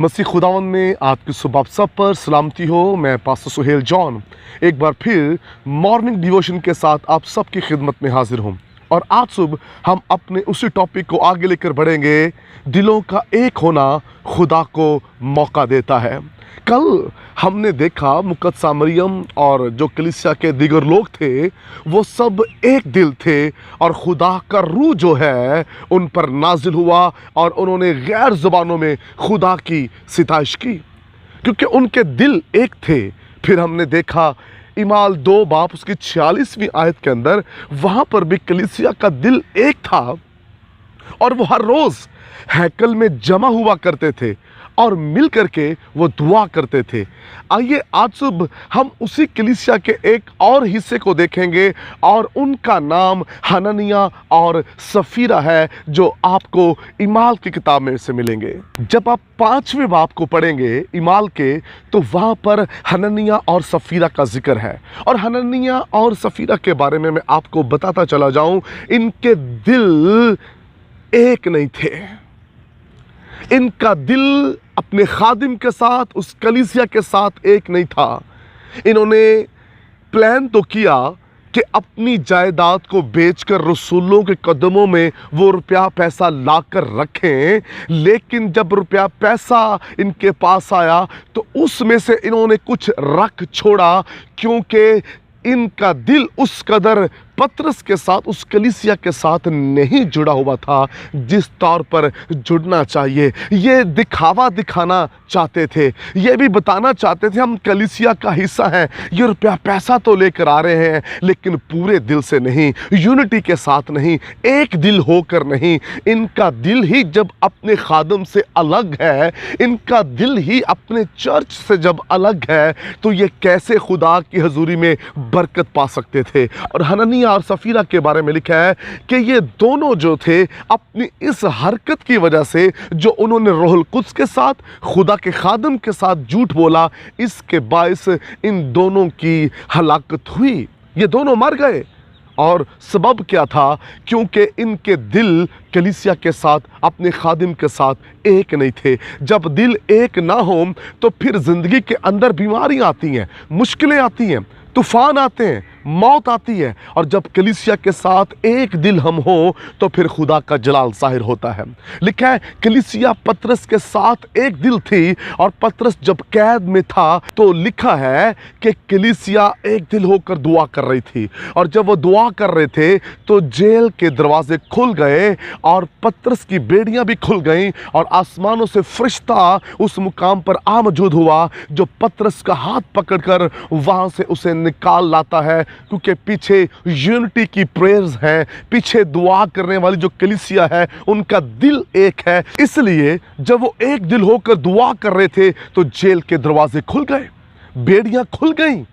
मसीह खुदावन में आपकी सुबह आप सब पर सलामती हो। मैं पास्टर सुहेल जॉन एक बार फिर मॉर्निंग डिवोशन के साथ आप सबकी खिदमत में हाजिर हूँ और आज सुबह हम अपने उसी टॉपिक को आगे लेकर बढ़ेंगे। दिलों का एक होना खुदा को मौका देता है। कल हमने देखा मुकद्दसा मरियम और जो कलीसिया के दीगर लोग थे वो सब एक दिल थे और खुदा का रूह जो है उन पर नाजिल हुआ और उन्होंने गैर ज़ुबानों में खुदा की सिताइश की क्योंकि उनके दिल एक थे। फिर हमने देखा इमाल 2 बाब उसकी 46वीं आयत के अंदर वहाँ पर भी कलीसिया का दिल एक था और वो हर रोज़ हैकल में जमा हुआ करते थे और मिल करके वो दुआ करते थे। आइए आज सुबह हम उसी कलीसिया के एक और हिस्से को देखेंगे और उनका नाम हननिया और सफीरा है जो आपको इमाल की किताब में से मिलेंगे। जब आप 5वें बाब को पढ़ेंगे इमाल के तो वहाँ पर हननिया और सफीरा का जिक्र है और हननिया और सफीरा के बारे में मैं आपको बताता चला जाऊँ। इनके दिल एक नहीं थे। इनका दिल अपने खादिम के साथ उस कलीसिया के साथ एक नहीं था। इन्होंने प्लान तो किया कि अपनी जायदाद को बेचकर रसूलों के कदमों में वो रुपया पैसा लाकर रखें, लेकिन जब रुपया पैसा इनके पास आया तो उसमें से इन्होंने कुछ रख छोड़ा क्योंकि इनका दिल उस कदर पतरस के साथ उस कलीसिया के साथ नहीं जुड़ा हुआ था जिस तौर पर जुड़ना चाहिए। ये दिखावा दिखाना चाहते थे, ये भी बताना चाहते थे हम कलीसिया का हिस्सा हैं, ये रुपया पैसा तो लेकर आ रहे हैं लेकिन पूरे दिल से नहीं, यूनिटी के साथ नहीं, एक दिल होकर नहीं। इनका दिल ही जब अपने खादम से अलग है, इनका दिल ही अपने चर्च से जब अलग है तो ये कैसे खुदा की हजूरी में बरकत पा सकते थे। और हननिया और सफीरा के बारे में लिखा है कि ये दोनों जो थे अपनी इस हरकत की वजह से जो उन्होंने रूहुल कुद्स के साथ खुदा के खादम के साथ झूठ बोला, इसके बायस इन दोनों की हलाकत हुई। ये दोनों मर गए और सबब क्या था? क्योंकि इनके दिल कलीसिया के साथ अपने खादिम के साथ एक नहीं थे। जब दिल एक ना हो तो फिर ज़िंदगी के अंदर बीमारियां आती हैं, मुश्किलें आती हैं, तूफान आते हैं, मौत आती है। और जब कलीसिया के साथ एक दिल हम हो तो फिर खुदा का जलाल ज़ाहिर होता है। लिखा है कलीसिया पतरस के साथ एक दिल थी और पतरस जब कैद में था तो लिखा है कि कलीसिया एक दिल होकर दुआ कर रही थी और जब वो दुआ कर रहे थे तो जेल के दरवाजे खुल गए और पतरस की बेड़ियां भी खुल गईं और आसमानों से फरिश्ता उस मुकाम पर आ मौजूद हुआ जो पतरस का हाथ पकड़कर वहां से उसे निकाल लाता है। क्योंकि पीछे यूनिटी की प्रेयर्स हैं, पीछे दुआ करने वाली जो कलीसिया है उनका दिल एक है। इसलिए जब वो एक दिल होकर दुआ कर रहे थे तो जेल के दरवाजे खुल गए, बेड़ियां खुल गईं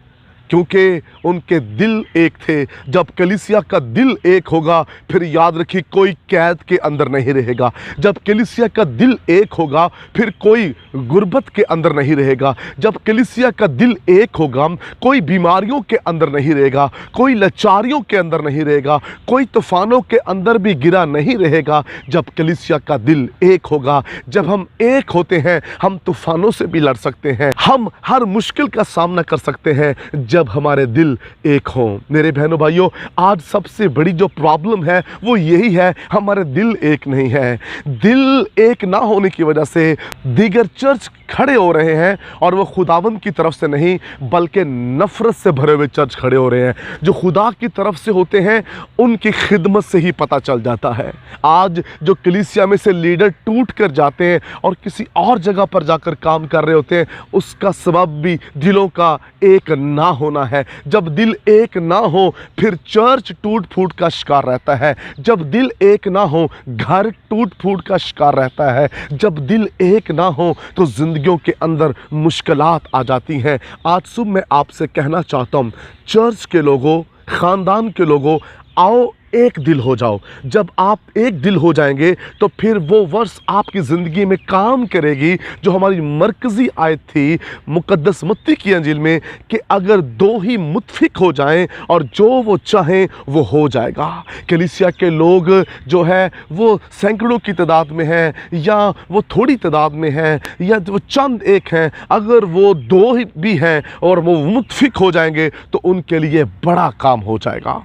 क्योंकि उनके दिल एक थे। जब कलीसिया का दिल एक होगा फिर याद रखिए कोई कैद के अंदर नहीं रहेगा। जब कलीसिया का दिल एक होगा फिर कोई गुर्बत के अंदर नहीं रहेगा। जब कलीसिया का दिल एक होगा कोई बीमारियों के अंदर नहीं रहेगा, कोई लाचारियों के अंदर नहीं रहेगा, कोई तूफानों के अंदर भी गिरा नहीं रहेगा। जब कलीसिया का दिल एक होगा, जब हम एक होते हैं हम तूफानों से भी लड़ सकते हैं, हम हर मुश्किल का सामना कर सकते हैं जब हमारे दिल एक हों। मेरे बहनों भाइयों, आज सबसे बड़ी जो प्रॉब्लम है वो यही है, हमारे दिल एक नहीं है। दिल एक ना होने की वजह से दीगर चर्च खड़े हो रहे हैं और वो खुदावंद की तरफ से नहीं बल्कि नफरत से भरे हुए चर्च खड़े हो रहे हैं। जो खुदा की तरफ से होते हैं उनकी खिदमत से ही पता चल जाता है। आज जो कलीसिया में से लीडर टूट कर जाते हैं और किसी और जगह पर जाकर काम कर रहे होते हैं उसका सबब भी दिलों का एक ना होना है। जब दिल एक ना हो फिर चर्च टूट फूट का शिकार रहता है। जब दिल एक ना हो घर टूट फूट का शिकार रहता है। जब दिल एक ना हो तो जिंदगियों के अंदर मुश्किलात आ जाती हैं। आज सुबह मैं आपसे कहना चाहता हूँ चर्च के लोगों, ख़ानदान के लोगों, आओ एक दिल हो जाओ। जब आप एक दिल हो जाएंगे तो फिर वो वर्ष आपकी ज़िंदगी में काम करेगी जो हमारी मरकज़ी आयत थी मुक़द्दस मत्ती की अंजील में कि अगर दो ही मुत्फिक हो जाएं और जो वो चाहें वो हो जाएगा। कलीसिया के लोग जो है वो सैकड़ों की तादाद में हैं या वो थोड़ी तादाद में हैं या वो चंद एक हैं, अगर वो दो ही भी हैं और वो मुत्फिक हो जाएंगे तो उनके लिए बड़ा काम हो जाएगा।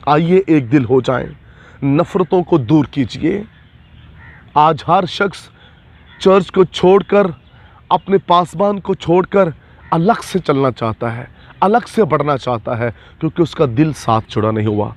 आइए एक दिल हो जाएं, नफ़रतों को दूर कीजिए। आज हर शख्स चर्च को छोड़कर, अपने पासबान को छोड़कर अलग से चलना चाहता है, अलग से बढ़ना चाहता है, क्योंकि उसका दिल साथ जुड़ा नहीं हुआ।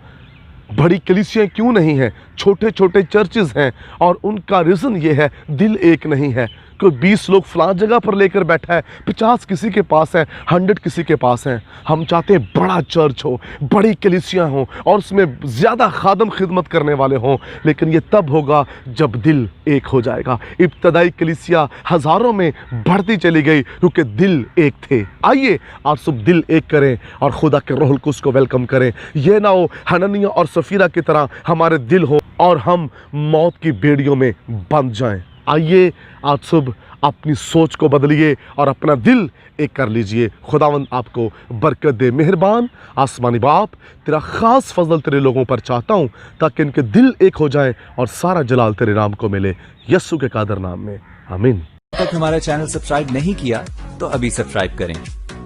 बड़ी कलीसियाँ क्यों नहीं हैं, छोटे छोटे चर्चेज़ हैं और उनका रीज़न ये है दिल एक नहीं है। कोई 20 लोग फलां जगह पर लेकर बैठा है, 50 किसी के पास है, 100 किसी के पास हैं। हम चाहते हैं बड़ा चर्च हो, बड़ी कलीसियाँ हों और उसमें ज़्यादा खादम खिदमत करने वाले हों, लेकिन ये तब होगा जब दिल एक हो जाएगा। इब्तदाई कलीसिया हज़ारों में बढ़ती चली गई क्योंकि दिल एक थे। आइए आज सुबह दिल एक करें और खुदा के रूह कुद्स को वेलकम करें। यह ना हो हननिया और सफ़ीरा की तरह हमारे दिल हो और हम मौत की बेड़ियों में बंध जाएं। आइए आज सुबह अपनी सोच को बदलिए और अपना दिल एक कर लीजिए। खुदावंद आपको बरकत दे। मेहरबान आसमानी बाप, तेरा ख़ास फजल तेरे लोगों पर चाहता हूँ ताकि इनके दिल एक हो जाएं और सारा जलाल तेरे नाम को मिले, यस्सु के कादर नाम में, आमीन। तक हमारा चैनल सब्सक्राइब नहीं किया तो अभी सब्सक्राइब करें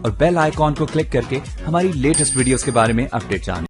और बेल आइकॉन को क्लिक करके हमारी लेटेस्ट वीडियोस के बारे में अपडेट जानें।